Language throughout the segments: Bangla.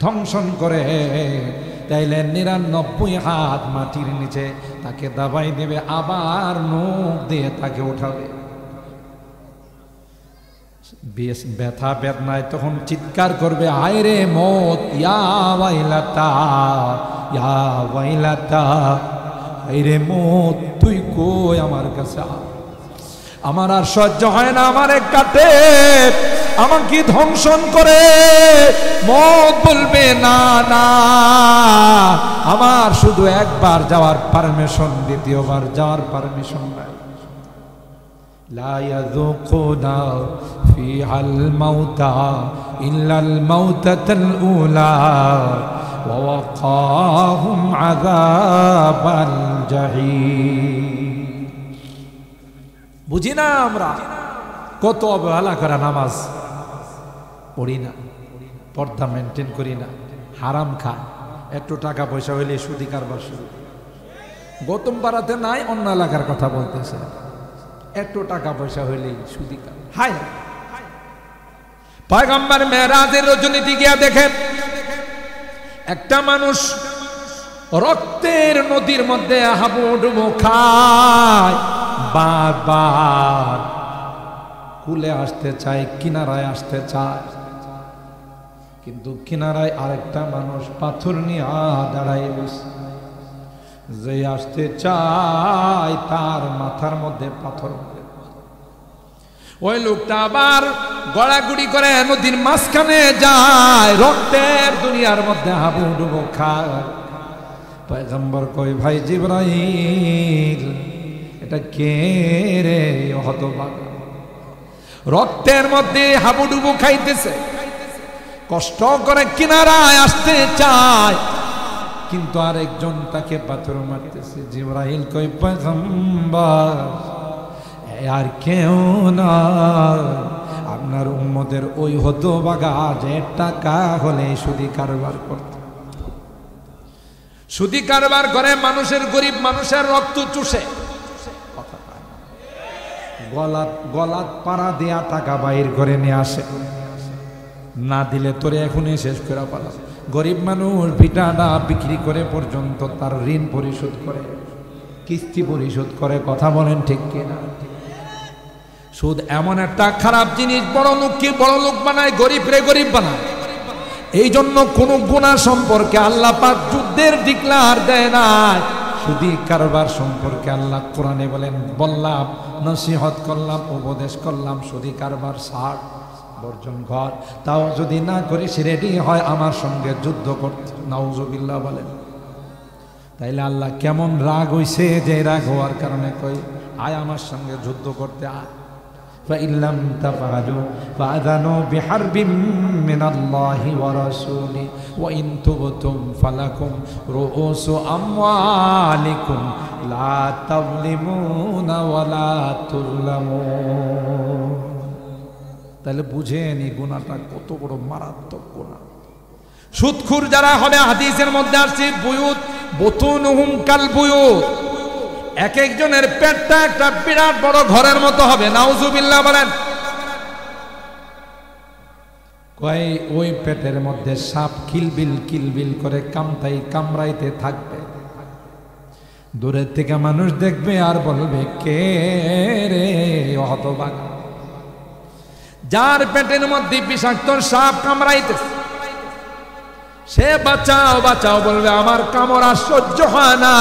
ধ্বংসন করে, তাইলে 99 হাত মাটির নিচে তাকে দাবাই দেবে, আবার নখ দিয়ে তাকে উঠাবে। ব্যথা বেদনায় তখন চিৎকার করবে, হায় রে মত, ইয়া ওয়াইলাতা ইয়া ওয়াইলাতা, হায় রে মত তুই কই, আমার কাছে আমার আর সহ্য হয় না, আমারে কাটে, আমাকে ধ্বংসন করে। মত বলবে, না না, আমার শুধু একবার যাওয়ার পারমিশন, দ্বিতীয়বার যাওয়ার পারমিশন নাই। লা ইয়াযুকুনা ফিহাল মাউতা ইল্লাল মাউতাতাল উলা ওয়া ওয়াকাহুম আযাবাল জাহিম। বুঝি না আমরা কত অবহেলা করা, নামাজ পড়ি না, পর্দা মেনটেন করি না, হারাম খাই, একটু টাকা পয়সা হইলে সুদি কারবার শুরু। গৌতম পাড়াতে নাই, অন্য এলাকার কথা বলতেছে, একটু টাকা পয়সা হইলেই সুদি কার। হায় পয়গম্বর মেরাজের রজনীতে গিয়া দেখেন একটা মানুষ রক্তের নদীর মধ্যে হাবুডুবু খায়, বারবার কুলে আসতে চায়, কিনারায় আসতে চায়, কিন্তু কিনারায় আরেকটা মানুষ পাথর নিয়ে দাঁড়ায় রয়েছে। যে আসতে চায় তার মাথার মধ্যে পাথর, ওই লোকটা আবার গড়াগুড়ি করে নদীর মাঝখানে যায়, রক্তের দুনিয়ার মধ্যে হাবুডুবু খায়। পয়গম্বর কই, ভাই জিবরাইল, এটা কে রে হতভাগা, রক্তের মধ্যে হাবুডুবু খাইতেছে, কষ্ট করে কিনারায় আসতে চায়, কিন্তু আরেকজন তাকে পাথর মারতেছে। জিবরাইল কই, পয়গম্বর আর কেউ না, আপনার উম্মতের ওই হতভাগা যে টাকা হলে সুদি কারবার করত, সুদি কারবার করে মানুষের, গরিব মানুষের রক্ত চুষে, গলাত পাড়া দেয়া টাকা বাইর করে নিয়ে আসে, না দিলে তোরে এখনই শেষ করে পালা। গরিব মানুষ ভিটাটা বিক্রি করে পর্যন্ত তার ঋণ পরিশোধ করে, কিস্তি পরিশোধ করে। কথা বলেন ঠিক কিনা? সুদ এমন একটা খারাপ জিনিস, বড় লোককে বড় লোক বানায়, গরিব রে গরিব বানায়। এই জন্য কোন গুনাহ সম্পর্কে আল্লাহ পাক যুদ্ধের ডিক্লার দেয় না। সুদি কারবার সম্পর্কে আল্লাহ কোরআনে বলেন, বললাম, নসিহত করলাম, উপদেশ করলাম, সুদি কারবার ছাড়, বর্জন কর। তাও যদি না করি সে রেডি হয় আমার সঙ্গে যুদ্ধ করতে, নাউজুবিল্লাহ বলেন। তাইলে আল্লাহ কেমন রাগ হইছে, যে রাগ হওয়ার কারণে কই, আয় আমার সঙ্গে যুদ্ধ করতে আয়। ফাইল্লাম তাফআলু ফাআযানু বিহারবিম মিনাল্লাহি ওয়া রাসূলিহি ওয়া ইন তুবতুম ফালাকুম রুউসু আমওয়ালিকুম লা তাযলিমুনা ওয়া লা তুযলামুন। তাহলে বুঝেন এই গুনাহটা কত বড় মারাত্মক গুনাহ। সুদখোর যারা হবে, হাদিসের মধ্যে আসছে, বুয়ুত বুতুনুহুম কাল বুয়ুত, এক একজনের পেটটা একটা বিরাট বড় ঘরের মতো হবে। নাউজুবিল্লাহ বলেন। কয় ওই পেটের মধ্যে সাপ কিলবিল কিলবিল করে কামড়াইতে থাকবে। দূরের থেকে মানুষ দেখবে আর বলবে, কে রে হতভাগা, যার পেটের মধ্যে বিষাক্ত সাপ কামড়াইতেছে, সে বাঁচাও বাঁচাও বলবে, আমার কামড় আর সহ্য হয় না,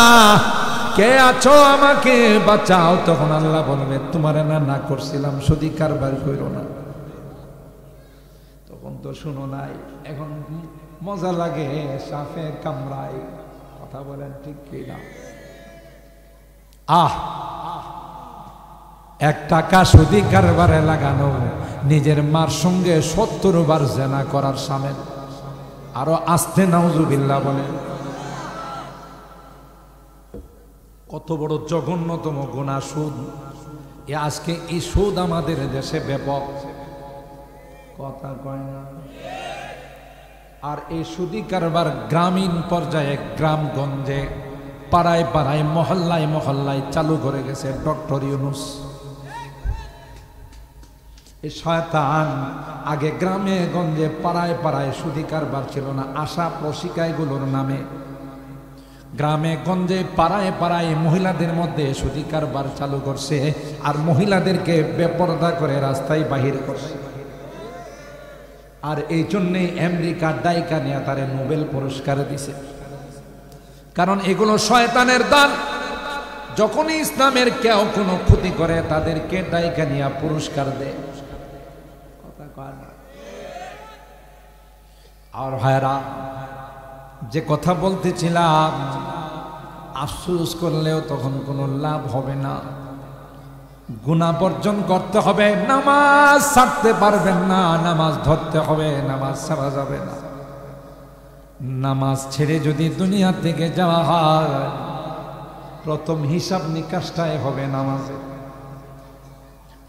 কে আছো আমাকে বাঁচাও। তখন আল্লাহ বলবে, তোমার না করছিলাম সুদি কারবার কইরো না, তখন তো শুনো নাই, এখন মজা লাগে, সাপে কামড়াই। কথা বলেন ঠিক কিনা? এক টাকা সুদি কারবারে লাগানো নিজের মার সঙ্গে 70 বার জেনা করার সামিল। আরো আস্তে নাউজুবিল্লাহ বলেন। কত বড় জঘন্যতম গুনাহ সুদ। আজকে এই সুদ আমাদের দেশে ব্যাপক, কথা কয় না। আর এই সুদি কারবার গ্রামীণ পর্যায়ে, গ্রামগঞ্জে, পাড়ায় পাড়ায়, মহল্লায় মহল্লায় চালু করে গেছে ডক্টর ইউনূস। এই শয়তান আগে গ্রামে গঞ্জে পাড়ায় পাড়ায় সুদি কারবার ছিল না, আশা প্রশিকায়গুলোর নামে গ্রামে গঞ্জে পাড়ায় পাড়ায় মহিলাদের মধ্যে সুদি কারবার চালু করছে, আর মহিলাদেরকে বেপরদা করে রাস্তায় বাহির করছে। আর এই জন্যেই আমেরিকা ডাইকা নিয়ে তারে নোবেল পুরস্কার দিছে, কারণ এগুলো শয়তানের দান। যখনই ইসলামের কেউ কোনো ক্ষতি করে তাদেরকে ডাইকা নিয়ে পুরস্কার দেয়। আর ভাইরা, যে কথা বলতেছিলাম, আফসোস করলেও তখন কোনো লাভ হবে না, গুনাহ বর্জন করতে হবে, নামাজ ছাড়তে পারবেন না, নামাজ ধরতে হবে, নামাজ ছাড়া যাবে না। নামাজ ছেড়ে যদি দুনিয়া থেকে যাওয়া হয়, প্রথম হিসাব নিকাশটাই হবে নামাজে।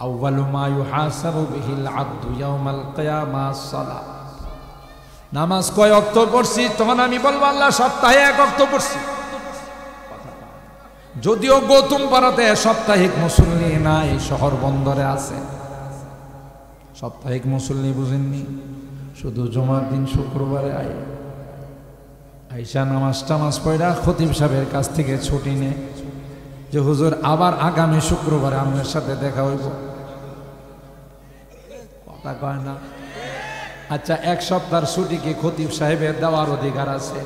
আউয়ালু মা ইউহাসাবু বিহিল আবদু ইয়াউমাল কিয়ামাহ সালাত। নামাজ কয় ওয়াক্ত পড়ছি, তখন আমি বলবো আল্লাহ সপ্তাহে 1 ওয়াক্ত পড়ছি। যদিও গৌতম পাড়াতে সাপ্তাহিক মুসল্লি নাই, শহর বন্দরে আছে সাপ্তাহিক মুসল্লি, বুঝেননি? শুধু জুমার দিন শুক্রবারে আইসা নামাজ টামাজ পড়া খতিব সাহেবের কাছ থেকে ছুটি নেয় যে হুজুর আবার আগামী শুক্রবারে আপনার সাথে দেখা হইব। কথা কয় না। আচ্ছা, 1 সপ্তাহের ছুটি কি খতিব সাহেবের দেওয়ার অধিকার আছে?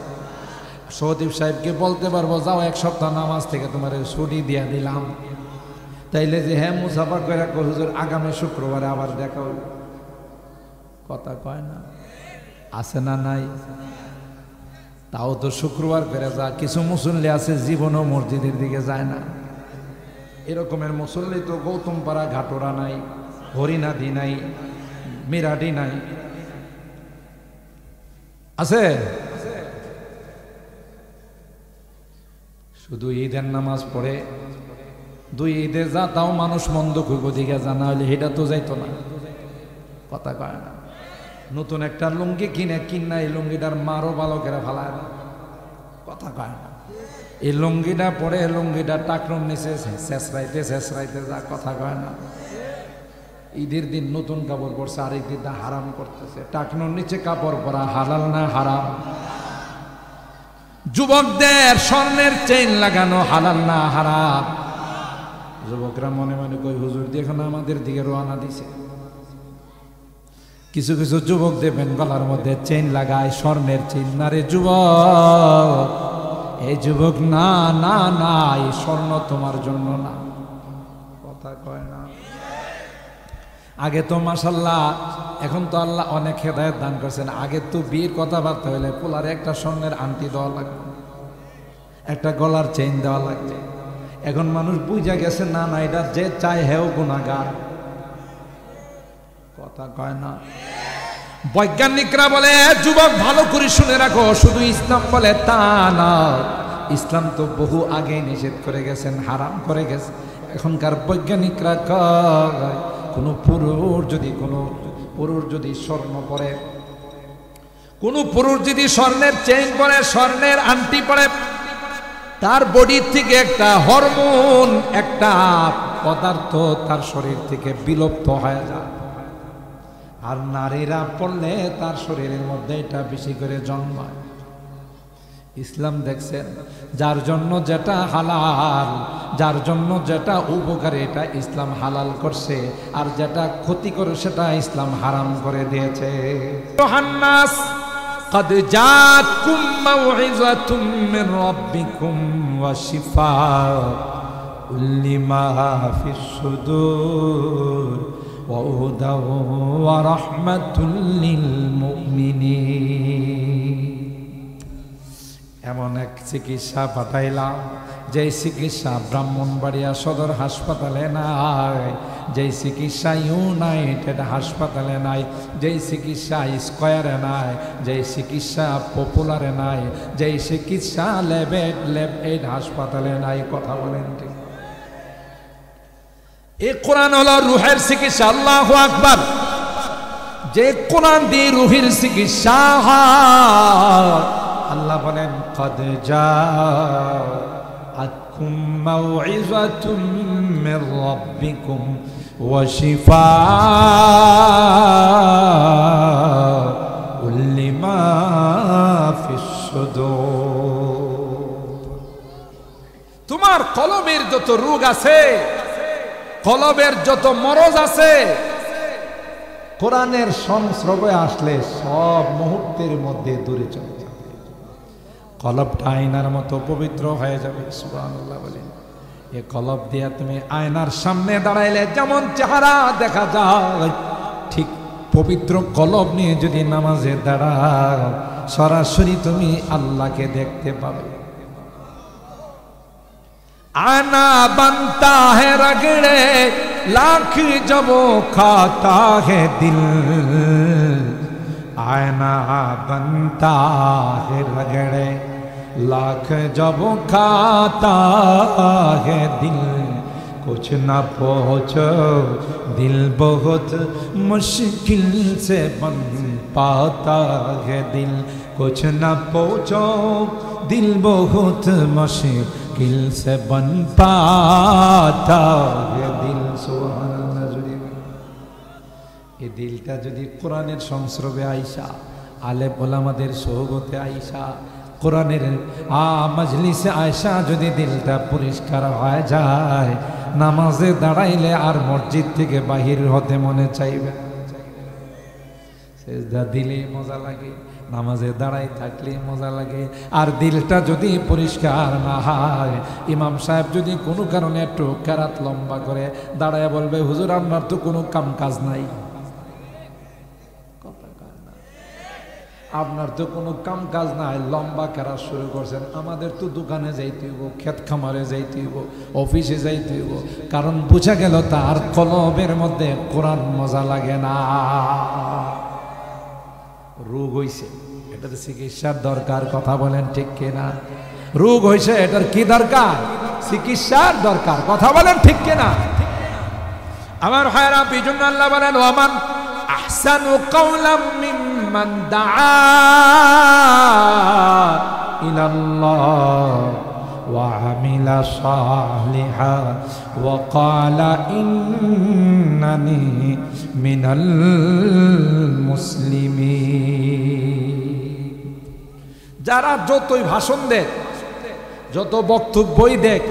খতিব সাহেবকে বলতে পারবো যাও 1 সপ্তাহ নামাজ থেকে তোমার ছুটি দিয়া দিলাম, তাইলে যে হ্যাঁ মুসাফা করে হুজুর আগামী শুক্রবারে আবার দেখা হইব? কথা কয় না। আছে না নাই? তাও তো শুক্রবার করে যা। কিছু মুসল্লি আছে জীবনও মসজিদের দিকে যায় না। এরকমের মুসল্লি তো গৌতম পাড়া, ঘাটোরা নাই, হরিনাদি নাই, মিরাডি নাই, আছে? শুধু ঈদের নামাজ পড়ে 2 ঈদে যা, তাও মানুষ মন্দ খুব দিকে জানা হলে এটা তো যাইতো না। কথা কয় না। নতুন একটা লুঙ্গি কিনা এই লুঙ্গিটার মারও ভালো করে ফালায় না। কথা কয় না। এই লুঙ্গিটা পরে লুঙ্গিটা টাকরুম নিচে শেষরাইতে যা। কথা কয় না। ঈদের দিন নতুন কাপড় পরছে, আরেক দিনটা হারাম করতেছে। টাকনুর নিচে কাপড় পরা হালাল না হারাম? যুবকদের স্বর্ণের চেইন লাগানো হালাল না হারাম? যুবকরা মনে মনে কই হুজুর দেখুন আমাদের দিকে রওনা দিছে। কিছু কিছু যুবক দেবেন গলার মধ্যে চেইন লাগায়, স্বর্ণের চেইন। না রে যুবক, এই যুবক না না না, এই স্বর্ণ তোমার জন্য না। কথা কয় না। আগে তো মাশাল্লাহ, এখন তো আল্লাহ অনেক হেদায়েত দান করেছেন। আগে তো বিয়ের কথাবার্তা হইলে পোলারে একটা স্বর্ণের আংটি দেওয়া লাগবে, একটা গলার চেইন দেওয়া লাগবে। এখন মানুষ বুঝা গেছে না না, এটা যে চায় হেও গুনাহগার। কথা কয় না। বৈজ্ঞানিকরা বলে, যুবক ভালো করে শুনে রাখো, শুধু ইসলাম বলে তা না। ইসলাম তো বহু আগে নিষেধ করে গেছেন, হারাম করে গেছে। এখনকার বৈজ্ঞানিকরা কয় কোনো পুরুষ যদি স্বর্ণ পরে, কোনো পুরুষ যদি স্বর্ণের চেইন পরে, স্বর্ণের আংটি পরে, তার বডি থেকে একটা হরমোন, একটা পদার্থ তার শরীর থেকে বিলুপ্ত হয়ে যায়। আর নারীরা পড়লে তার শরীরের মধ্যে এটা বেশি করে জন্মায়। ইসলাম দেখছেন, যার জন্য যেটা হালাল, যার জন্য যেটা উপকারী, এটা ইসলাম হালাল করছে, আর যেটা ক্ষতি করে সেটা ইসলাম হারাম করে দিয়েছে। ইউহান্নাস قد جاءتكم موعظة من ربكم وشفاء لما في الصدور وهدى ورحمة للمؤمنين। এমন এক চিকিৎসা পাঠাইলাম, যেই চিকিৎসা ব্রাহ্মণবাড়িয়া সদর হাসপাতালে নাই, যেই চিকিৎসা ইউনাইটেড হাসপাতালে নাই, যেই চিকিৎসা স্কয়ারে নাই, যেই চিকিৎসা পপুলারে নাই, যেই চিকিৎসা ল্যাব এইড হাসপাতালে নাই। কথা বলেন ঠিক? এই কোরআন হলো রুহের চিকিৎসা। আল্লাহু আকবার। যে কোরআন দিয়ে রুহের চিকিৎসা হয়, আল্লাহ বলেন কদ জাআতকুম মাউইযাতুম মির রাব্বিকুম ওয়া শিফাউল লিমা ফিস সুদূর। তোমার কলবের যত রোগ আছে, কলবের যত মরজ আছে, কোরআনের সংস্রবে আসলে সব মুহূর্তের মধ্যে দূরে চলে যাবে। কলবটা আয়নার মতো পবিত্র হয়ে যাবে। সুবহানাল্লাহ বলেন। এই কলব দিয়ে তুমি আয়নার সামনে দাঁড়াইলে যেমন চেহারা দেখা যায়, ঠিক পবিত্র কলব নিয়ে যদি নামাজে দাঁড়াও, সরাসরি তুমি আল্লাহকে দেখতে পাবে। आना बनता है रगड़े लाख जब खाता है दिल, आना बनता है रगड़े लाख जब खाता है दिल, कुछ ना पहुँचो दिल बहुत मुश्किल से बन पाता है दिल, कुछ ना पहुँचो दिल बहुत मुश्किल से बन पाता है दिल। सुबहानाल्लाह। এই দিলটা যদি কোরআনের সংস্রবে আইসা, আলেম ওলামাদের সোহবতে আইসা, কোরআনের মজলিসে আয়সা যদি দিলটা পরিষ্কার হয়ে যায়, নামাজে দাঁড়াইলে আর মসজিদ থেকে বাহির হতে মনে চাইবে। সেজদা দিলে মজা লাগে, নামাজে দাঁড়াই থাকলে মজা লাগে। আর দিলটা যদি পরিষ্কার না হয়, ইমাম সাহেব যদি কোনো কারণে একটু কেরাত লম্বা করে দাঁড়ায় বলবে, হুজুর আপনার তো কোনো কাম কাজ নাই, আপনার তো কোনো কাম কাজ নাই, লম্বা কেরাত শুরু করছেন। আমাদের তো দোকানে যাইতে হইব, ক্ষেত খামারে যাইতে হইব, অফিসে যাইতে হইব। কারণ বুঝা গেল তার কলবের মধ্যে কোরআন মজা লাগে না। রোগ হইছে, এটার চিকিৎসার দরকার। কথা বলেন ঠিক কিনা? রোগ হইছে, এটার কি দরকার? চিকিৎসার দরকার। কথা বলেন ঠিক কিনা? আমার ভাইরা, বিজন্য আল্লাহ বলেন, ওয়ামান আহসানু কাওলাম মিম্মান দাআ ইলাল্লাহ ওয়া আমিলা সালিহান ওয়া ক্বালা ইন্নানি মিনাল মুসলিমিন। যারা যতই ভাষণ দেয়, যত বক্তব্যই দেখ,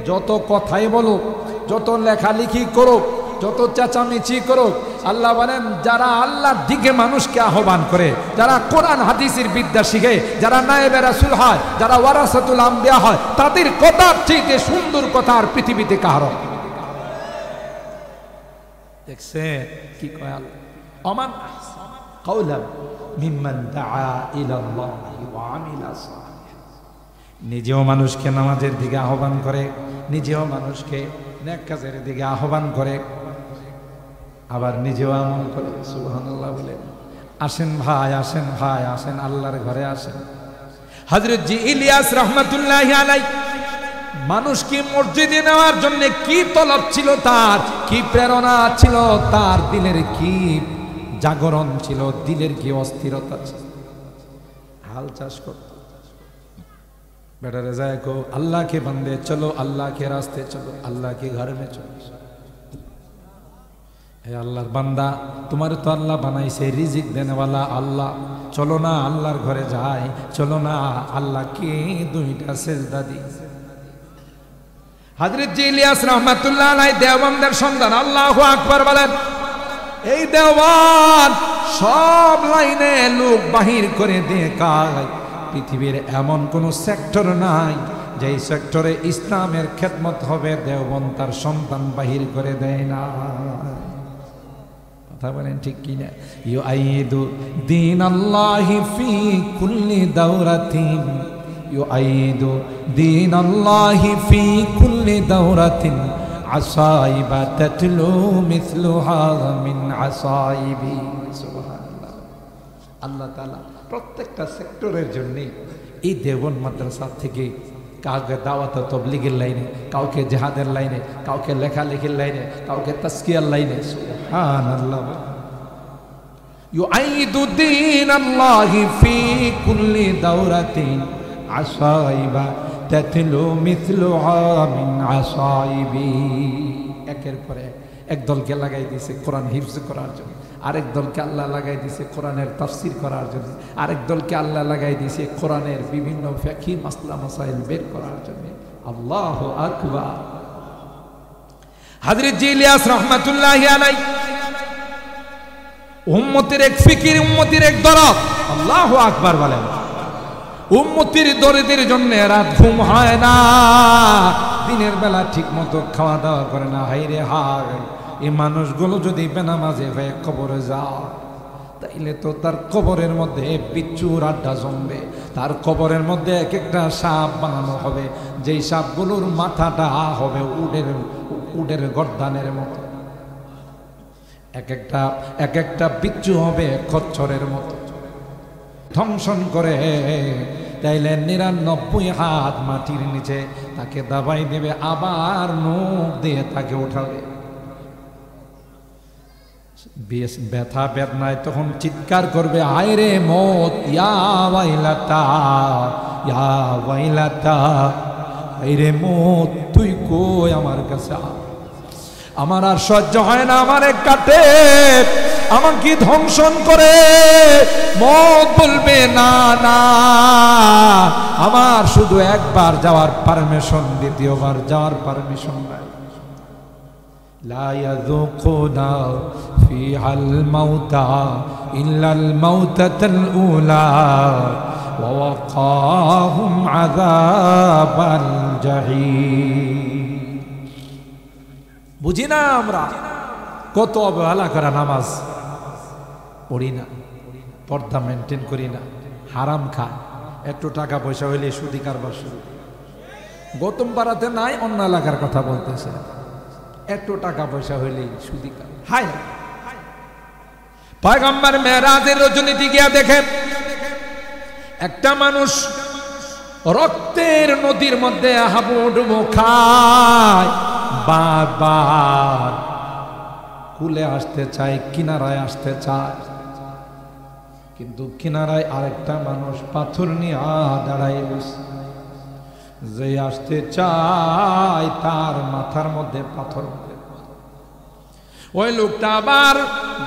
যত কথাই বলুক, যত লেখালেখি করুক, যত চেঁচামেচি করুক, আল্লাহ বলেন যারা আল্লাহর দিকে মানুষকে আহ্বান করে, যারা কোরআন হাদিসের বিদ্যা শিখে, যারা নায়েবে রাসূল হয়, যারা ওয়ারাসাতুল আম্বিয়া হয়, তাদের কথার চাইতে সুন্দর কথা আর পৃথিবীতে কারো। দেখছে কি কয় আল্লাহ, ওমান কাওলাম মিম্মান দাআ ইলাল্লাহি ওয়া আমিলা সালিহান। নিজেও মানুষকে নামাজের দিকে আহ্বান করে, নিজেও মানুষকে নেক কাজের দিকে আহ্বান করে, আবার নিজেও আমল করে। সুবহানাল্লাহ বলেন। আসেন ভাই, আসেন ভাই, আসেন আল্লাহর ঘরে আসেন। হযরত জি ইলিয়াস রাহমাতুল্লাহি আলাইহি মানুষকে মসজিদে নেওয়ার জন্য কি তলব ছিল তার, কি প্রেরণা ছিল তার, দিলের কি জাগরণ ছিল, দিলের কি অস্থিরতা ছিল। হাল চাষ করত, বেটারে যায় কো अल्लाह के बंदे चलो, अल्लाह के रास्ते चलो, अल्लाह के घर में चलो। हे আল্লাহর বান্দা, তোমার তো আল্লাহ বানাইছে, রিজিক দেনেওয়ালা আল্লাহ, চলো না আল্লাহর ঘরে যাই, চলো না আল্লাহকে দুইটা সেজদা দিই। হযরত জি ইলিয়াস রাহমাতুল্লাহ আলাইহি দেওবন্দের সন্তান। আল্লাহু আকবার বলেন। এই দেওয়ান সব লাইনে লোক বাহির করে দেখায়। পৃথিবীর এমন কোন সেক্টর নাই যেই সেক্টরে ইসলামের খেদমত হবে, দেওবন্দ তার সন্তান বাহির করে দেয় না। কথা বলেন ঠিক কিনা? ইউআইদু দীনাল্লাহি ফি কুল্লি দাওরাতিন, ইউআইদু দীনাল্লাহি ফি কুল্লি দাওরাতিন আসাইবা তাতলু মিসলুহা মিন আসাইবি। সুবহানাল্লাহ। আল্লাহ তাআলা প্রত্যেকটা সেক্টরের জন্য এই দেওবন্দ মাদ্রাসা থেকে কাউকে দাওয়াত তাবলীগের লাইনে, কাউকে জিহাদের লাইনে, কাউকে লেখালেখির লাইনে, কাউকে তাজকিয়ার লাইনে। সুবহানাল্লাহ। ইউআইদু দীনাল্লাহি ফি কুল্লি দাওরাতিন আসাইবা তাতলু মিসলুহা মিন আসাইবি। একের পরে একদলকে লাগাই দিয়েছে কোরআন হিফজ করার জন্য, আরেক দলকে আল্লাহ লাগাই দিয়েছে কোরআনের তাফসির করার জন্য, আরেক দলকে আল্লাহ লাগাই দিয়েছে কোরআনের বিভিন্ন ফিকহি মাসলা মাসাইল বের করার জন্য। আল্লাহু আকবার। হযরত জি ইলিয়াস রাহমাতুল্লাহি আলাইহি উম্মতের এক ফিকির, উম্মতের এক দরদ। আল্লাহু আকবার বলেন। উম্মতের দরদের জন্য রাত ঘুম হয় না, দিনের বেলা ঠিক মতো খাওয়া দাওয়া করে না। হাইরে হায়, এই মানুষগুলো যদি বেনামাজি হয়ে কবরে যায় তাইলে তো তার কবরের মধ্যে বিচ্ছুর আড্ডা জমবে। তার কবরের মধ্যে এক একটা সাপ বানানো হবে, যেই সাপগুলোর মাথাটা হবে উটের গর্দানের মতো, এক একটা বিচ্ছু হবে খচ্চরের মতো। ধ্বংসন করে তাইলে 99 হাত মাটির নিচে তাকে দাবাই দেবে, আবার মুখ দিয়ে তাকে উঠাবে। ব্যথা বেদনায় তখন চিৎকার করবে, হায় রে মত, ইয়া ওয়াইলাতা, ইয়া ওয়াইলাতা, হায় রে মত, তুই কই আমার কাছে আ, আমার আর সহ্য হয় না, আমারে কাটে, আমাকে ধ্বংসন করে। মত বলবে, না না, আমার শুধু একবার যাওয়ার পারমিশন, দ্বিতীয়বার যাওয়ার পারমিশন নাই। লা ইয়াযুকুনা ফিহাল মাউতা ইল্লাল মাউতাতাল উলা ওয়া ওয়াকাহুম আযাবাল জাহিম। বুঝি না আমরা কত অবহেলা করা, নামাজ পড়ি না, পর্দা মেনটেন করি না, হারাম খায়, একটু টাকা পয়সা হইলে সুদি কারবার শুরু। গৌতম পাড়াতে নাই, অন্য এলাকার কথা বলতেছে, একটু টাকা পয়সা হইলেই সুদি কার। হায়, পয়গম্বর মেরাজের রজনীতে গিয়া দেখেন একটা মানুষ রক্তের নদীর মধ্যে হাবুডুবু খায়, বারবার কুলে আসতে চায়, কিনারায় আসতে চায়, কিন্তু কিনারায় আরেকটা মানুষ পাথর নিয়ে দাঁড়ায় বসে। যে আসতে চায় তার মাথার মধ্যে পাথর, ওই লোকটা আবার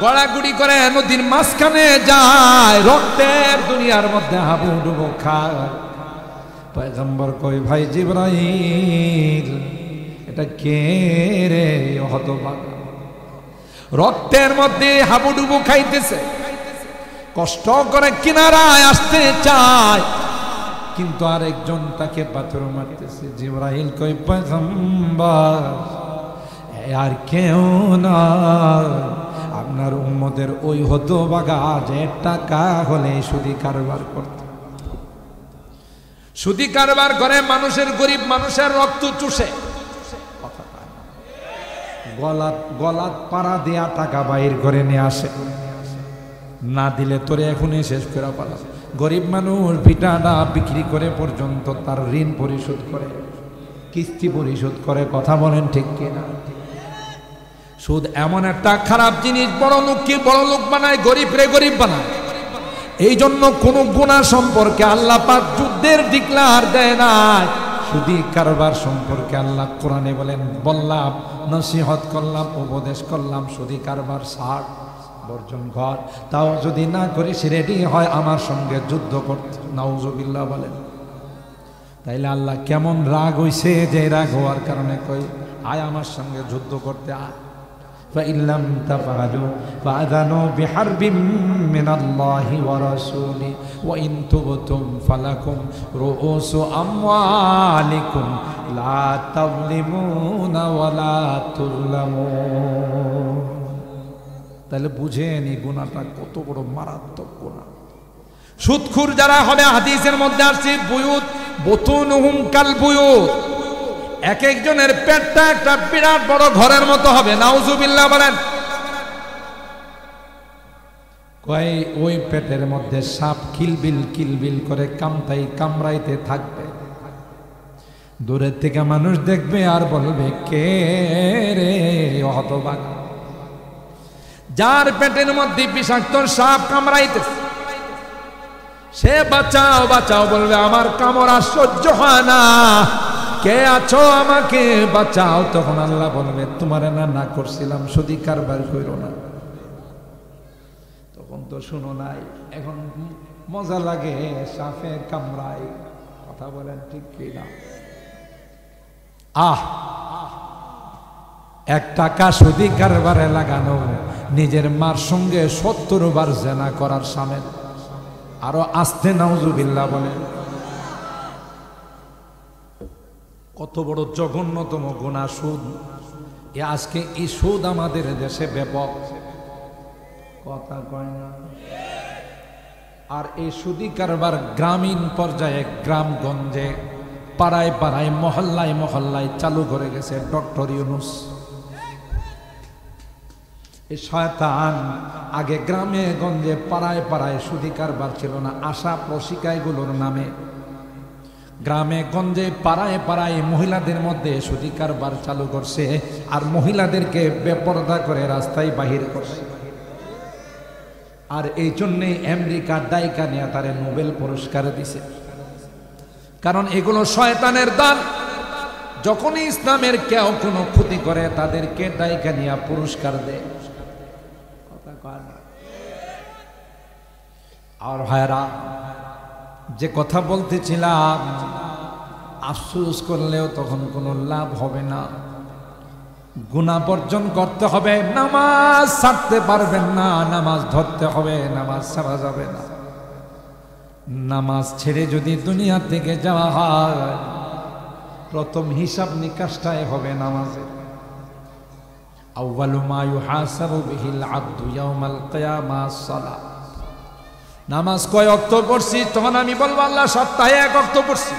গড়াগুড়ি করে নদীর মাঝখানে যায়, রক্তের দুনিয়ার মধ্যে হাবুডুবু খায়। পয়গম্বর কই, ভাই জিবরাইল, এটা কে রে হতভাগা, রক্তের মধ্যে হাবুডুবু খাইতেছে, কষ্ট করে কিনারায় আসতে চায়, কিন্তু আরেকজন তাকে পাথর মারতেছে। জিবরাইল কই, পয়গম্বর, আর কেউ না, আপনার উম্মতের ওই হতভাগা যে টাকা হলে সুদি কারবার করত, সুদি কারবার করে মানুষের, গরিব মানুষের রক্ত চুষে, গলাত পাড়া দেয়া টাকা বাইর করে নিয়ে আসে, না দিলে তোরে এখনই শেষ করে পালা। গরিব মানুষ ভিটাটা বিক্রি করে পর্যন্ত তার ঋণ পরিশোধ করে, কিস্তি পরিশোধ করে। কথা বলেন ঠিক কিনা? সুদ এমন একটা খারাপ জিনিস, বড় লোককে বড় লোক বানায়, গরিবরে গরিব বানায়। এই জন্য কোন গুনাহ সম্পর্কে আল্লাহ পাক যুদ্ধের ডিক্লার দেয় না। সুদি কারবার সম্পর্কে আল্লাহ কোরআনে বলেন, বললাম, নসিহত করলাম, উপদেশ করলাম, সুদি কারবার ছাড়, বর্জন কর। তাও যদি না করিস, রেডি হয় আমার সঙ্গে যুদ্ধ করতে। নাউজুবিল্লাহ বলেন। তাইলে আল্লাহ কেমন রাগ হইছে, যে রাগ হওয়ার কারণে কই, আয় আমার সঙ্গে যুদ্ধ করতে আয়। فإلم تفعلوا فأذنوا بحرب من الله ورسوله وإن تبتم فلكم رؤوس أموالكم لا تظلمون ولا تظلمون। তাহলে বুঝেন এই গুনাহটা কত বড় মারাত্মক গুনাহ। সুদখোর যারা হবে, হাদিসের মধ্যে আসছে, বুয়ুত বুতুনুহুম কাল বুয়ুত, এক একজনের পেটটা একটা বিরাট বড় ঘরের মতো হবে। নাউজুবিল্লাহ বলেন। কয় ওই পেটের মধ্যে সাপ কিলবিল কিলবিল করে কামড়াইতে থাকবে। দূরের থেকে মানুষ দেখবে আর বলবে, কে রে হতভাগা, যার পেটের মধ্যে বিষাক্ত সাপ কামড়াইতেছে, সে বাঁচাও বাঁচাও বলবে, আমার কামড় আর সহ্য হয় না, কে আছো আমাকে বাঁচাও, তখন আল্লাহ বলবে তোমার না করছিলাম সুদি কারবার কইরো না। তখন তো শুনো নাই, এখন মজা লাগে সাফে কামড়াই। কথা বলেন ঠিক কিনা? এক টাকা সুদি কারবারে লাগানো নিজের মার সঙ্গে 70 বার জেনা করার সামিল। আরো আস্তে নাউজুবিল্লাহ বলেন। কত বড় জঘন্যতম গুনাহ সুদ। আজকে এই সুদ আমাদের দেশে ব্যাপক। কথা কয় না? আর এই সুদি কারবার গ্রামীণ পর্যায়ে, গ্রামগঞ্জে, পাড়ায় পাড়ায়, মহল্লায় মহল্লায় চালু করে গেছে ডক্টর ইউনূস। এই শয়তান আগে গ্রামে গঞ্জে পাড়ায় পাড়ায় সুদি কারবার ছিল না, আশা প্রশিকায়গুলোর নামে গ্রামে গঞ্জে পাড়ায় পাড়ায় মহিলাদের মধ্যে সুদি কারবার চালু করছে, আর মহিলাদেরকে বেপরদা করে রাস্তায় বাহির করছে। আর এই জন্যে আমেরিকা দায়িকা নিয়ে তারে নোবেল পুরস্কার দিছে, কারণ এগুলো শয়তানের দান। যখনই ইসলামের কেউ কোনো ক্ষতি করে তাদেরকে দায়িকা নিয়ে পুরস্কার দেয়। কথা কয় না? আর ভাইরা, যে কথা বলতেছিলাম, আফসোস করলেও তখন কোনো লাভ হবে না। গুনাহ বর্জন করতে হবে, নামাজ ছাড়তে পারবেন না, নামাজ ধরতে হবে, নামাজ ছাড়া যাবে না। নামাজ ছেড়ে যদি দুনিয়া থেকে যাওয়া হয়, প্রথম হিসাব নিকাশটাই হবে নামাজে। আউয়ালু মা ইউহাসাবু বিহিল আবদু ইয়াউমাল কিয়ামাহ সালাহ। নামাজ কয় ওয়াক্ত পড়ছি, তখন আমি বলবো আল্লাহ সপ্তাহে 1 ওয়াক্ত পড়ছি।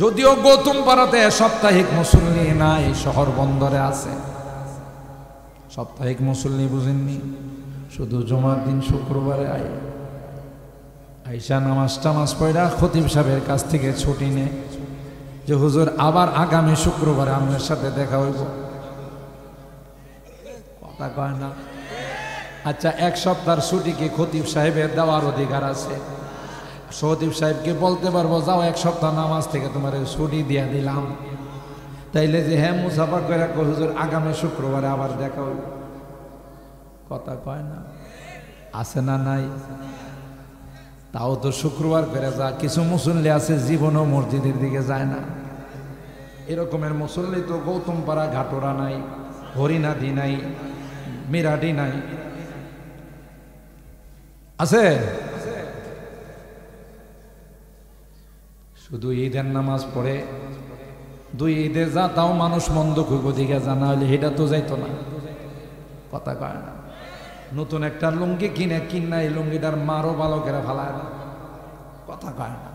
যদিও গৌতম পাড়াতে সাপ্তাহিক মুসল্লি নাই, শহর বন্দরে আছে সাপ্তাহিক মুসল্লি, বুঝেননি? শুধু জুমার দিন শুক্রবারে আইসা নামাজ টামাজ পড়া খতিব সাহেবের কাছ থেকে ছুটি নেয় যে হুজুর আবার আগামী শুক্রবারে আপনার সাথে দেখা হইব। কথা কয় না? আচ্ছা, 1 সপ্তাহের ছুটি কি খতিব সাহেবের দেওয়ার অধিকার আছে? খতিব সাহেবকে বলতে পারবো যাও 1 সপ্তাহ নামাজ থেকে তোমার ছুটি দিয়া দিলাম, তাইলে যে হ্যাঁ মুসাফা করে হুজুর আগামী শুক্রবারে আবার দেখা হইব? কথা কয় না? আছে না নাই? তাও তো শুক্রবার করে যা। কিছু মুসল্লি আছে জীবনও মসজিদের দিকে যায় না। এরকমের মুসল্লি তো গৌতম পাড়া, ঘাটোরা নাই, হরিনাদি নাই, মিরাডি নাই, আছে? শুধু ঈদের নামাজ পড়ে 2 ঈদে যা, তাও মানুষ মন্দ খুব দিকে জানা হলে এটা তো যাইতো না। কথা কয় না? নতুন একটা লুঙ্গি কিনা এই লুঙ্গিটার মারও ভালো করে ফালায় না। কথা কয় না?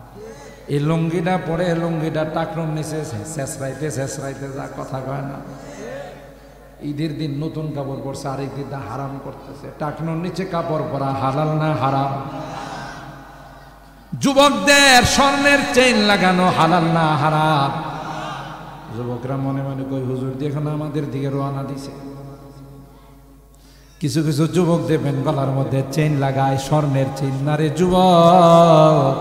এই লুঙ্গিটা পরে লুঙ্গিটা টাকরুম নিচে শেষরাইতে যা। কথা কয় না? ঈদের দিন নতুন কাপড় পরছে, আরেক দিন হারাম করতেছে। টাকনুর নিচে কাপড় পরা হালাল না হারাম? যুবকদের স্বর্ণের চেইন লাগানো হালাল না হারাম? যুবকরা মনে মনে কই হুজুর দেখুন আমাদের দিকে রওনা দিছে। কিছু কিছু যুবক দেখবেন গলার মধ্যে চেইন লাগায়, স্বর্ণের চেইন। না রে যুবক,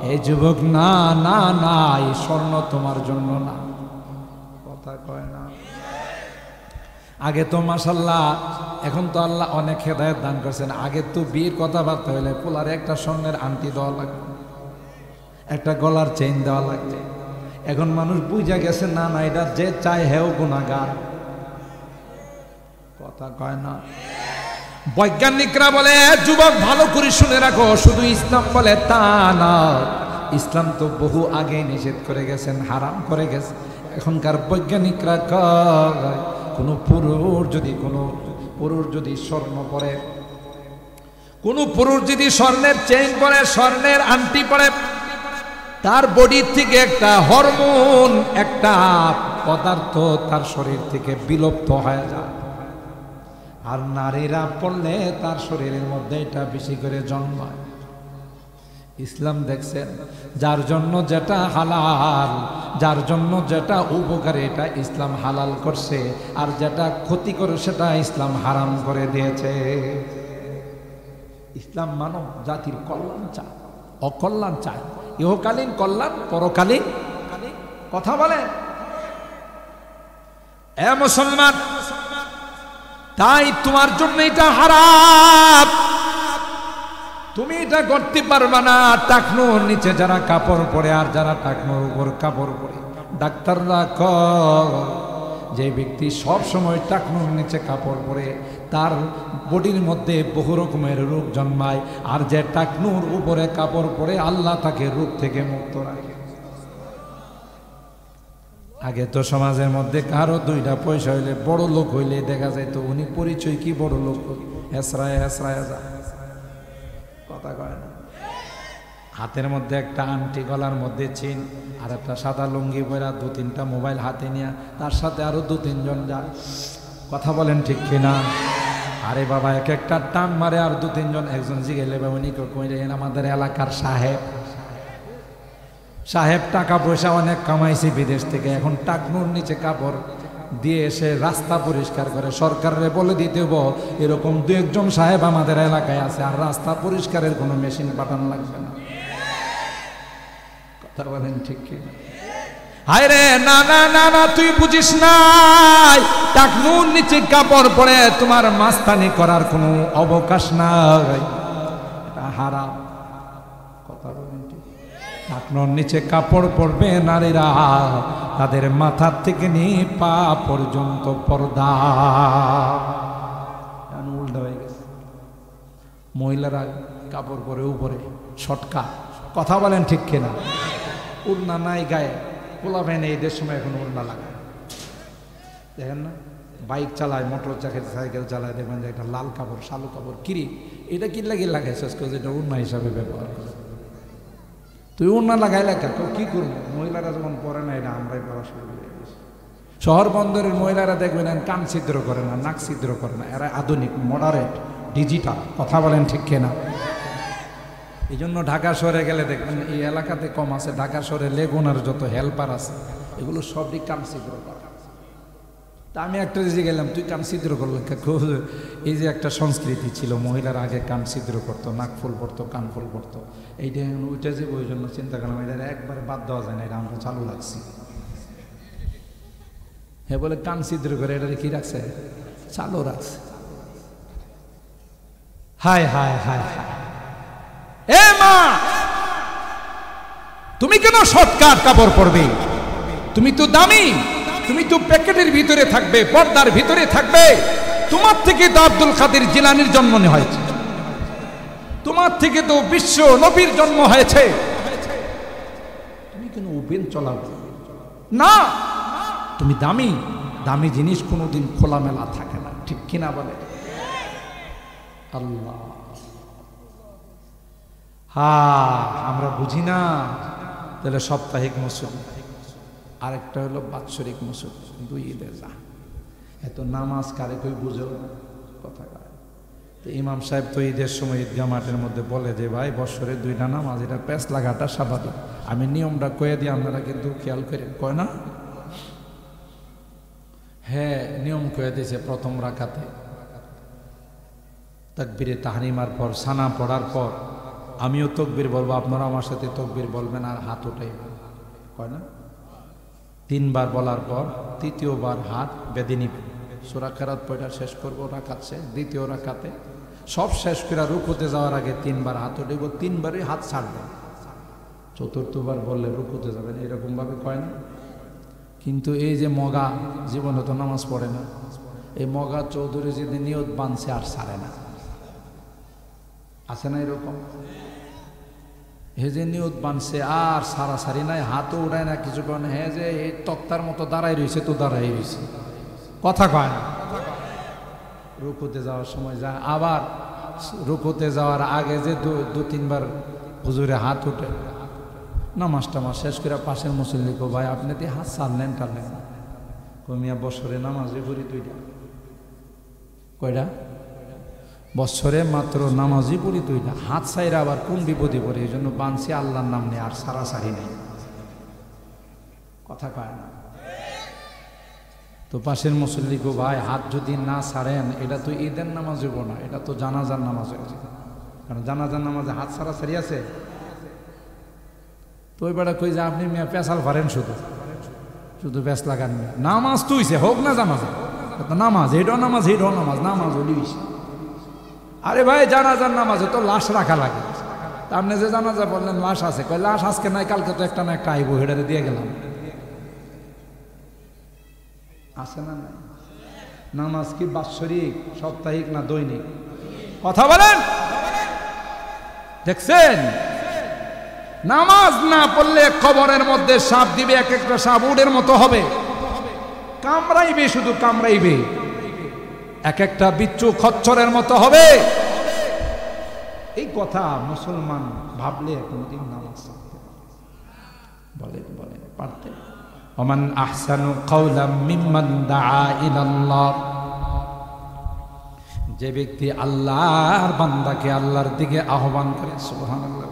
এই যুবক না না না, এই স্বর্ণ তোমার জন্য না। কথা কয় না? আগে তো মাশাল্লাহ, এখন তো আল্লাহ অনেক হেদায়েত দান করছেন। আগে তো বিয়ের কথাবার্তা হইলে পোলারে একটা স্বর্ণের আংটি দেওয়া লাগবে, একটা গলার চেইন দেওয়া লাগবে। এখন মানুষ বুঝা গেছে না না, এটা যে চায় হেও গুনাহগার। কথা কয় না? বৈজ্ঞানিকরা বলে, যুবক ভালো করে শুনে রাখো, শুধু ইসলাম বলে তা না। ইসলাম তো বহু আগে নিষেধ করে গেছেন, হারাম করে গেছে। এখনকার বৈজ্ঞানিকরা কয় কোনো পুরুষ যদি স্বর্ণ পরে, কোনো পুরুষ যদি স্বর্ণের চেইন পরে, স্বর্ণের আংটি পরে, তার বডির থেকে একটা হরমোন, একটা পদার্থ তার শরীর থেকে বিলুপ্ত হয়ে যায়। আর নারীরা পড়লে তার শরীরের মধ্যে এটা বেশি করে জন্মায়। ইসলাম দেখছেন যার জন্য যেটা হালাল, যার জন্য যেটা উপকারী, এটা ইসলাম হালাল করছে, আর যেটা ক্ষতি করে সেটা ইসলাম হারাম করে দিয়েছে। ইসলাম মানব জাতির কল্যাণ চায়, অকল্যাণ চায়। ইহকালীন কল্যাণ, পরকালীন কথা বলে এ মুসলমান, তাই তোমার জন্য এটা হারাম, তুমি এটা করতে পারবে না। টাকনোর নিচে যারা কাপড় পরে আর যারা টাকনোর উপর কাপড় পরে, ডাক্তাররা কয় যে ব্যক্তি সব সময় টাকনোর নিচে কাপড় পরে তার বডির মধ্যে বহু রকমের রোগ জন্মায়, আর যে টাকনোর উপরে কাপড় পরে আল্লাহ তাকে রোগ থেকে মুক্ত রাখে। আগে তো সমাজের মধ্যে কারো দুইটা পয়সা হইলে, বড় লোক হইলে দেখা যায় তো উনি পরিচয় কি বড় লোক, হেসরায় হেসরায় যা কথা কয় না। হাতের মধ্যে একটা আংটি, গলার মধ্যে চেন, আর একটা সাদা লুঙ্গি পরা, 2-3টা মোবাইল হাতে নিয়ে তার সাথে আরো 2-3 জন যায়। কথা বলেন ঠিক কিনা? আরে বাবা, এক একটা টান মারে আর 2-3 জন। একজন জিগেলে উনি কইলেন আমাদের এলাকার সাহেব টাকা পয়সা অনেক কামাইছে বিদেশ থেকে, এখন টাকনোর নিচে কাপড় দিয়ে এসে রাস্তা পরিষ্কার করে। সরকারে বলে দিতে হবো এরকম 2-1 জন সাহেব আমাদের এলাকায় আছে, আর রাস্তা পরিষ্কারের কোনো মেশিন পাঠানো লাগবে না। কথা বলেন ঠিক কি? হায় রে, না না না না, তুই বুঝিস নাই, টাকনুর নিচে কাপড় পরে তোমার মাস্তানি করার কোনো অবকাশ নাই, এটা হারাম। কথা বলেন ঠিক? টাকনুর নিচে কাপড় পরবে নারীরা, তাদের মাথার থেকে নিয়ে পা পর্যন্ত পর্দা। উল্টা হয়ে গেছে, মহিলারা কাপড় পরে উপরে শটকা। কথা বলেন ঠিক কিনা? উড়না নাই গায়ে, পোলা ভ্যানে ঈদের সময় এখন উড়না লাগায়, দেখেন না? বাইক চালায়, মোটর সাইকেল চালায়, দেখবেন যে একটা লাল কাপড়, শালু কাপড়। কিরি এটা কি লাগে লাগাইছে? এটা উড়না হিসাবে ব্যবহার করে। তুই উড়না লাগাই লেখা তো কি করবো? মহিলারা যখন পরে না, এটা আমরাই পড়া শুরু করে দিয়েছি। শহর বন্দরের মহিলারা দেখবেন কান ছিদ্র করে না, নাক ছিদ্র করে না, এরা আধুনিক, মডারেট, ডিজিটাল। কথা বলেন ঠিক কিনা? এই জন্য ঢাকা শহরে গেলে দেখবেন এই এলাকাতে কম আছে, ঢাকা শহরে লেগুনার যত হেল্পার আছে এগুলো সবই কান ছিদ্র করে। তা আমি একটা যে গেলাম, তুই কান ছিদ্র করলে? এই যে একটা সংস্কৃতি ছিল, মহিলারা আগে কান ছিদ্র করতো, নাক ফুল পড়তো, কান ফুল পড়তো, এইটা ওইটা যে ওই জন্য চিন্তা করলাম এটা একবারে বাদ দেওয়া যায় না, এটা আমরা চালু রাখছি। হ্যাঁ বলে কান ছিদ্র করে, এটা কি রাখছে? চালু রাখছে। হায় হায় হায় হায়, এ মা, তুমি কেন শর্টকাট কাপড় পরবে? তুমি তো দামি, তুমি তো প্যাকেটের ভিতরে থাকবে, পর্দার ভিতরে থাকবে। তোমার থেকে তো আব্দুল কাদের জিলানীর জন্ম হয়েছে, তোমার থেকে তো বিশ্ব নবীর জন্ম হয়েছে, তুমি কেন ওপেন চলাবে না? তুমি দামি, দামি জিনিস কোনোদিন খোলামেলা থাকে না, ঠিক কিনা বলে? আল্লাহ, আমরা বুঝি না। তাহলে সাপ্তাহিক মুসল্লি, আরেকটা হলো বাৎসরিক মুসল্লি, 2 ঈদে যা। এত নামাজ কারে কই বুঝো কথা কয়। তো ইমাম সাহেব তো ঈদের সময় ঈদগাহ মাঠের মধ্যে বলে যে ভাই বৎসরে 2টা নামাজ, এটা প্যাঁচ লাগাটা স্বাভাবিক। আমি নিয়মটা কয়ে দিই, আপনারা কিন্তু খেয়াল করেন, কয় না? হ্যাঁ, নিয়ম কয়ে দিয়েছে। প্রথম রাকাতে তাকবীরে তাহরিমার পর, সানা পড়ার পর আমিও তকবীর বলবো, আপনারা আমার সাথে তকবীর বলবেন আর হাত উঠাইবেন, কয় না? 3 বার বলার পর 3য়-বার হাত বেঁধে নিবেন। সূরা কেরাত পড়া শেষ করবো, রাকাত শেষ। 2য় রাকাতে সব শেষ করে রুকুতে যাওয়ার আগে 3 বার হাত উঠাইব, 3 বারই হাত ছাড়বেন। 4র্থবার বললে রুকুতে যাবেন, এরকম ভাবে কয় না? কিন্তু এই যে মগা, জীবনে তো নামাজ পড়ে না, এই মগা চৌধুরী যদি নিয়ত বানছে আর ছাড়ে না, আছে না এরকম? হে যে নিয়ত বানছে আর সারাসারি নাই, হাতও উড়ায় না, কিছু কয় না। হ্যাঁ যে এই তক্তার মতো দাঁড়াই রয়েছে তো দাঁড়াই রয়েছে, কথা কয় না। রুকুতে যাওয়ার সময় যা, আবার রুকুতে যাওয়ার আগে যে 2-3 বার হুজুরে হাত উঠে, নামাজ টামাজ শেষ করে পাশের মুসল্লি কো ভাই আপনি তো হাত ছাড়লেন টানলেন, কমিয়া বছরে নামাজে পড়ি 2টা, কয়টা? বছরে মাত্র নামাজই পড়ি 2টা, হাত ছাইরা আবার কোন বিপদে পড়ে, এই জন্য বানছি আল্লাহর নাম নেই, আর সারাসারি নেই, কথা কয় না। তো পাশের মুসল্লি গো ভাই হাত যদি না ছাড়েন, এটা তো ঈদের নামাজ হইব না, এটা তো জানাজার নামাজ হয়েছে, কারণ জানাজার নামাজে হাত ছাড়াছাড়ি আছে। তো ওই বেড়া কই যে আপনি মেয়ে পেশাল পারেন শুধু, শুধু ব্যাস লাগান নামাজ তুইছে হোক না জানাজা নামাজ এটাও নামাজ এটাও নামাজ নামাজ হলিস আরে ভাই জানাজার নামাজে তো লাশ রাখা লাগে আপনি যে জানাজা বললেন লাশ আছে কই লাশ আজকে নাই কালকে তো একটা না একটা আইবো হেডারে দিয়ে গেলাম আছে না নাই নামাজ কি বাৎসরিক সাপ্তাহিক না দৈনিক কথা বলেন দেখছেন নামাজ না পড়লে কবরের মধ্যে সাপ দিবে এক একটা সাপ উডের মতো হবে কামড়াইবে শুধু কামড়াইবে এক একটা বিচ্ছু খচ্চরের মতো হবে এই কথা মুসলমান ভাবলে কোনদিন নামাজ বলেন বলেন পারতে ওমান আহসানু কাওলাম মিম্মান দাআ ইলাল্লাহ যে ব্যক্তি আল্লাহর বান্দাকে আল্লাহর দিকে আহ্বান করে সুবহানাল্লাহ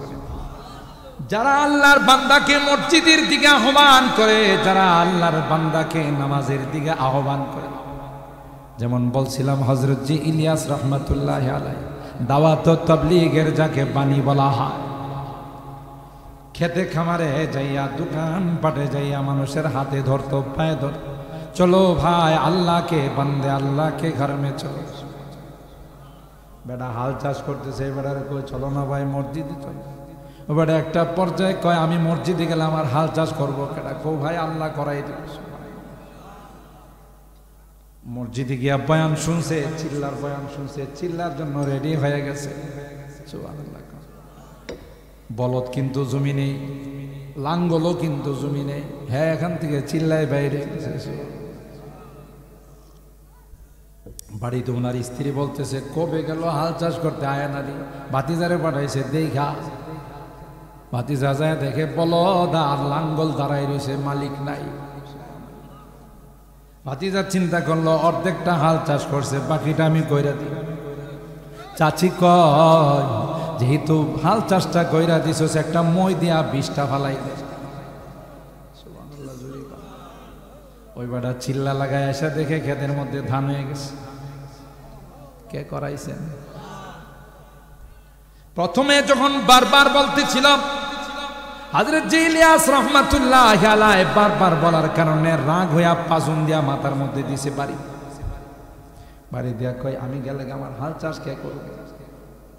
যারা আল্লাহর বান্দাকে মসজিদের দিকে আহ্বান করে যারা আল্লাহর বান্দাকে নামাজের দিকে আহ্বান করে যেমন বলছিলাম হযরত জি ইলিয়াস রাহমাতুল্লাহ আলাইহি দাওয়াত ও তাবলীগের যাকে বাণী বলা হয় খেতে খামারে যাইয়া দোকান পাটে যাইয়া মানুষের হাতে ধরতো পায়ে ধর চলো ভাই আল্লাহকে বান্দে আল্লাহকে ঘর মে চলো বেটা হাল চাষ করতেছে বেটার কই চলো না ভাই মসজিদে চলো বেটা একটা পর্যায়ে কয় আমি মসজিদে গেলাম আর হাল চাষ করবো কেটা কো ভাই আল্লাহ করাই দিবে মসজিদে গিয়া বয়ান শুনছে চিল্লার বয়ান শুনছে চিল্লার জন্য রেডি হয়ে গেছে সুবহানাল্লাহ বলদ কিন্তু জমি নেই লাঙ্গলও কিন্তু জমি নেই হ্যাঁ এখান থেকে চিল্লায় বাইরে বাড়িতে ওনার স্ত্রী বলতেছে কবে গেল হাল চাষ করতে আয়ানারি ভাতিজারে পাঠাইছে দেখা ভাতিজা যায় দেখে বলদ আর লাঙ্গল দাঁড়াই রয়েছে মালিক নাই ভাতিজা চিন্তা করলো অর্ধেকটা হাল চাষ করছে বাকিটা আমি কইরা দিই চাচি কয় যেহেতু হাল চাষটা কইরা দিছ একটা মই দিয়া 20টা ফালাই দে ওই বেটা চিল্লা লাগায় এসে দেখে ক্ষেতের মধ্যে ধান হয়ে গেছে কে করাইছেন প্রথমে যখন বারবার বলতেছিলাম হযরত জি ইলিয়াস রাহমাতুল্লাহ আলাইহি বারবার বলার কারণে রাগ হইয়া পাজুন দিয়া মাথার মধ্যে দিছে বাড়ি দিয়া কয় আমি গেলে আমার হাল চাষ কে করবে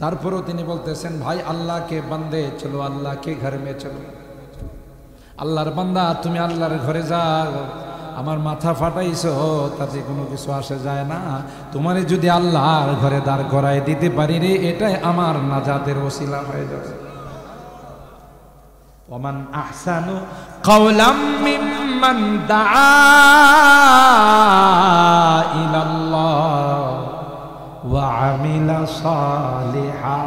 তারপরেও তিনি বলতেছেন ভাই আল্লাহকে বান্দে চলো আল্লাহকে ঘর মে চলো আল্লাহর বান্দা তুমি আল্লাহর ঘরে যাও আমার মাথা ফাটাইছো তাতে কোনো কিছু আসে যায় না তোমারে যদি আল্লাহর ঘরে দাঁড় করায় দিতে পারি রে এটাই আমার নাজাতের ওসিলা হয়ে যাবে ওমান আহসানু কাওলাম মিম্মান দাআ ইলাল্লাহ ওয়া আমিলা সালিহা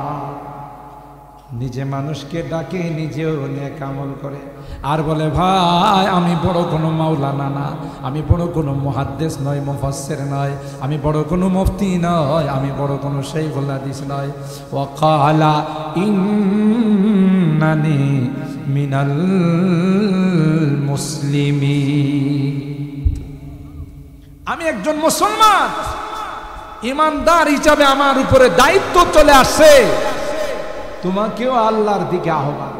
নিজে মানুষকে ডাকে নিজেও নেক আমল করে আর বলে ভাই আমি বড় কোনো মাওলানা না আমি বড় কোনো মুহাদ্দিস নয় মুফাসসির নয় আমি বড় কোনো মুফতি নয় আমি বড় কোনো শাইখুল হাদিস নয় ওয়া ক্বালা ইন্নানি মিনাল মুসলিমিন আমি একজন মুসলমান ইমানদার হিসাবে আমার উপরে দায়িত্ব চলে আসছে তোমাকেও আল্লাহর দিকে আহ্বান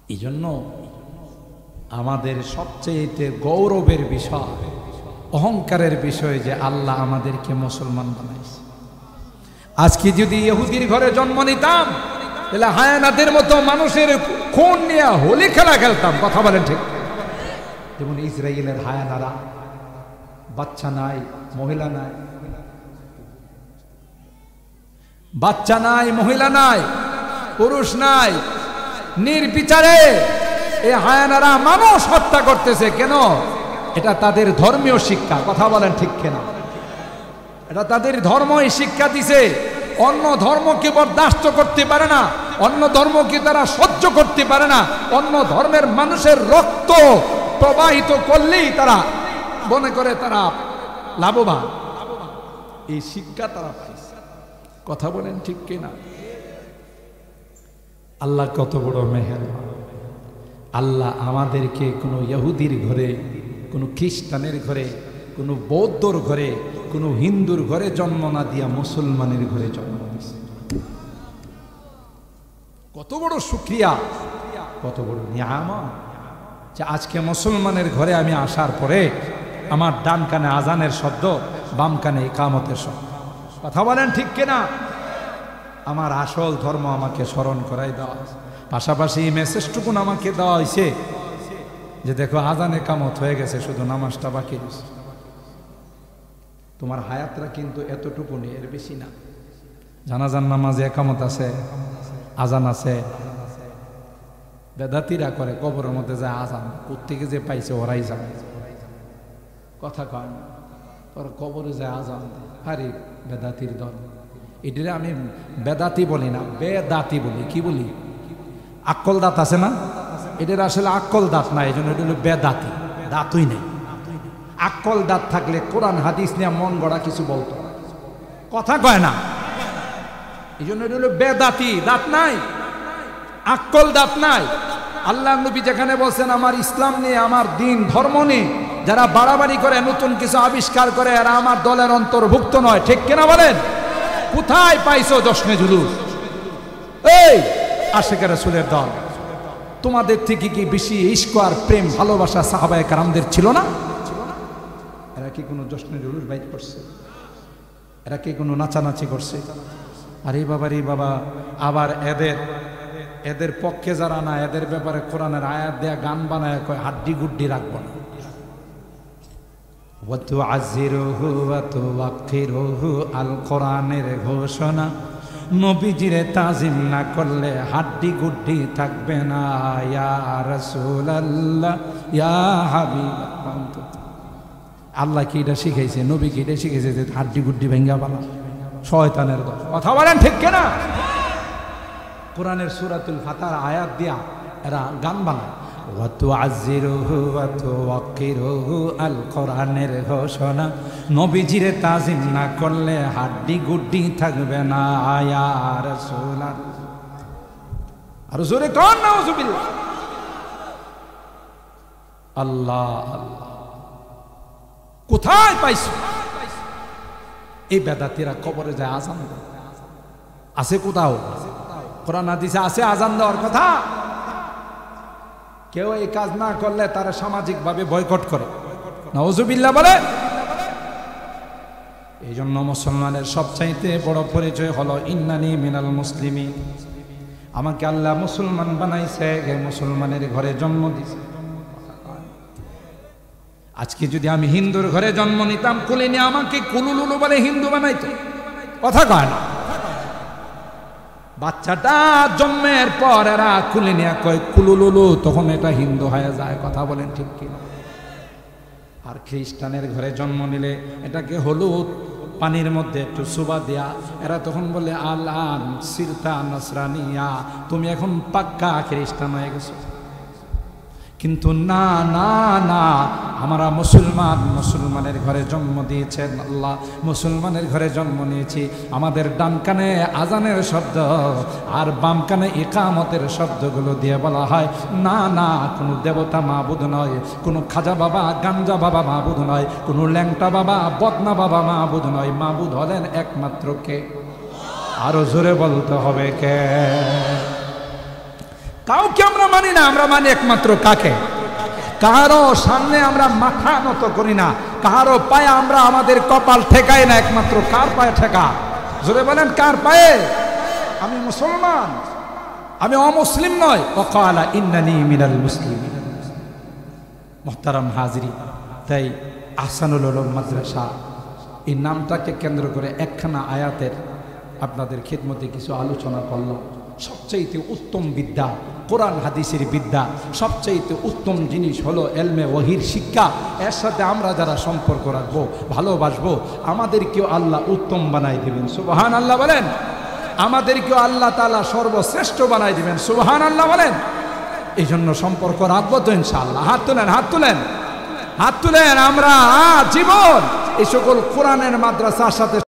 এই জন্য আমাদের সবচেয়ে গৌরবের বিষয় অহংকারের বিষয় যে আল্লাহ আমাদেরকে মুসলমান বানাইছে আজকে যদি ইহুদির ঘরে জন্ম নিতাম তাহলে হায়ানাদের মতো মানুষের খুন নিয়ে হোলি খেলা খেলতাম কথা বলেন ঠিক যেমন ইসরায়েলের হায়ানারা বাচ্চা নাই মহিলা নাই বাচ্চা নাই মহিলা নাই পুরুষ নাই নির্বিচারে এই হায়ানারা মানুষ হত্যা করতেছে কেন এটা তাদের ধর্মীয় শিক্ষা কথা বলেন ঠিক কিনা এটা তাদের ধর্মই শিক্ষা দিছে অন্য ধর্মকে বরদাস্ত করতে পারে না অন্য ধর্মকে তারা সহ্য করতে পারে না অন্য ধর্মের মানুষের রক্ত প্রবাহিত করলেই তারা মনে করে তারা লাভবান এই শিক্ষা তারা পাইছে কথা বলেন ঠিক কিনা আল্লাহ কত বড় মেহেরবান আল্লাহ আমাদেরকে কোনো ইহুদির ঘরে কোনো খ্রিস্টানের ঘরে কোনো বৌদ্ধর ঘরে কোনো হিন্দুর ঘরে জন্ম না দিয়া মুসলমানের ঘরে জন্ম দিয়েছে কত বড় শুকরিয়া কত বড় নিয়ামত যে আজকে মুসলমানের ঘরে আমি আসার পরে আমার ডান কানে আজানের শব্দ, বাম কানে ইকামতের শব্দ। কথা বলেন ঠিক কিনা? আমার আসল ধর্ম আমাকে স্মরণ করাই দেওয়া, পাশাপাশি এই মেসেজটুকুন আমাকে দেওয়া হয়েছে যে দেখো আজান ইকামত হয়ে গেছে, শুধু নামাজটা বাকি রয়েছে। তোমার হায়াতরা কিন্তু এতটুকু নেই, এর বেশি না। জানাজান নামাজে একামত আছে, আজান আছে। বেদাতিরা করে কবরের মধ্যে যায় আজান, কোত্থেকে যে পাইছে ওরাই জানে। কথা কয় না, ওরা কবরে যায় আজান। আরে বেদাতির দল, এটারে আমি বেদাতি বলি না, বেদাতি বলি। কি বলি? আক্কল দাঁত আছে না, এটার আসলে আক্কল দাঁত না, এই জন্য এটা হলো বেদাতি। দাঁতই নেই। আক্কল দাঁত থাকলে কোরআন হাদিস নিয়ে মন গড়া কিছু বলতো। কথা কয় না, এই জন্য এটা হলো বেদাতি। দাঁত নাই, আক্কল দাঁত নাই। আল্লাহ নবী যেখানে বলছেন আমার ইসলাম নিয়ে, আমার দিন ধর্ম নিয়ে যারা বাড়াবাড়ি করে, নতুন কিছু আবিষ্কার করে, এরা আমার দলের অন্তর্ভুক্ত নয়। ঠিক কিনা বলেন? কোথায় পাইছো জশ্নে জুলুস? এই আশিক রাসূলের দল, তোমাদের থেকে কি বেশি ইশক আর প্রেম ভালোবাসা সাহাবায়ে কেরামদের ছিল না? এরা কি কোনো জশ্নে জুলুস বাইর করছে? এরা কি কোনো নাচানাচি করছে? আরে বাবা রে বাবা, আবার এদের পক্ষে যারা না, এদের ব্যাপারে কোরআনের আয়াত দেয়া গান বানায় কয় হাড্ডি গুড্ডি রাখবো না। আল কোরআনের ঘোষণা, নবীজিরে তাজিম না করলে হাড্ডি গুড্ডি থাকবে না। ইয়া রাসূলুল্লাহ, ইয়া হাবিবাল্লাহ। আল্লাহ কি এটা শিখাইছে? নবী কি এটা শিখাইছে যে হাড্ডি গুড্ডি ভেঙ্গা বালা? শয়তানের দল। কথা বলেন ঠিক কিনা? কোরআনের সূরাতুল ফাতিহার আয়াত দিয়া এরা গান বানায়। ওয়া তুআজ্জিরুহু ওয়া তুওয়াক্কিরুহু, আল কোরআনের ঘোষণা, নবীজিরে তাজিম না করলে হাড্ডি গুড্ডি থাকবে না। ইয়া রাসূলুল্লাহ, আর জোরে কোন নাউজুবিল্লাহ। আল্লাহ আল্লাহ, কোথায় পাইছো? এই বেদাতিরা কবরে যায় আজান দেয়। আছে কোথাও? কোরআন হাদিসে আছে আজান দেওয়ার কথা? কেউ এই কাজ না করলে তারা সামাজিকভাবে বয়কট করে। নাউজুবিল্লাহ বলে। এই জন্য মুসলমানের সবচাইতে বড় পরিচয় হলো ইন্নানি মিনাল মুসলিমিন। আমাকে আল্লাহ মুসলমান বানাইছে, মুসলমানের ঘরে জন্ম দিয়েছে। আজকে যদি আমি হিন্দুর ঘরে জন্ম নিতাম, কুলে নিয়ে আমাকে কুলুলুলু বলে হিন্দু বানাইতো। কথা কয় না? বাচ্চাটা জন্মের পর এরা কুলে নিয়ে কয় কুলুলুলু, তখন এটা হিন্দু হয়ে যায়। কথা বলেন ঠিক কিনা? আর খ্রিস্টানের ঘরে জন্ম নিলে এটাকে হলুদ পানির মধ্যে একটু সুবা দেয়া, এরা তখন বলে আলান সিরতা নাসরানিয়া, তুমি এখন পাক্কা খ্রিস্টান হয়ে গেছো। কিন্তু না না না, আমরা মুসলমানের ঘরে জন্ম দিয়েছেন আল্লাহ, মুসলমানের ঘরে জন্ম নিয়েছি। আমাদের ডান কানে আজানের শব্দ আর বাম কানে ইকামতের শব্দগুলো দিয়ে বলা হয় না না, কোনো দেবতা মাবুদ নয়, কোনো খাজা বাবা গাঞ্জা বাবা মাবুদ নয়, কোনো ল্যাংটা বাবা বদনা বাবা মাবুদ নয়। মাবুদ হলেন একমাত্র কে? আরো জোরে বলতে হবে কে? কাউকে আমরা মানি না, আমরা মানি একমাত্র কাকে? কারো সামনে আমরা মাথা নত করি না, কারো পায়ে আমরা আমাদের কপাল ঠেকাই না, একমাত্র কার পায়ে ঠেকা? জোরে বলেন কার পায়ে? আমি মুসলমান, আমি অমুসলিম নয়। ওয়াকালা ইন্নানি মিনাল মুসলিমিন। মুহতারাম হাজিরি, তাই আহসানুল উলুম মাদ্রাসা এই নামটাকে কেন্দ্র করে একখানা আয়াতের আপনাদের খিদমতে কিছু আলোচনা করলাম। সবচাইতে উত্তম বিদ্যা কোরআন হাদিসের বিদ্যা, সবচাইতে উত্তম জিনিস হলো এলমে ওয়াহির শিক্ষা। এর সাথে আমরা যারা সম্পর্ক রাখবো, ভালোবাসবো, আমাদেরকেও আল্লাহ উত্তম বানাই দিবেন। সুবহান আল্লাহ বলেন। আমাদেরকেও আল্লাহ তাআলা সর্বশ্রেষ্ঠ বানাই দিবেন। সুবহান আল্লাহ বলেন। এই জন্য সম্পর্ক রাখবো তো ইনশাআল্লাহ। হাত তুলেন, হাত তুলেন, হাত তুলেন। আমরা জীবন এই সকল কোরআনের মাদ্রাসার সাথে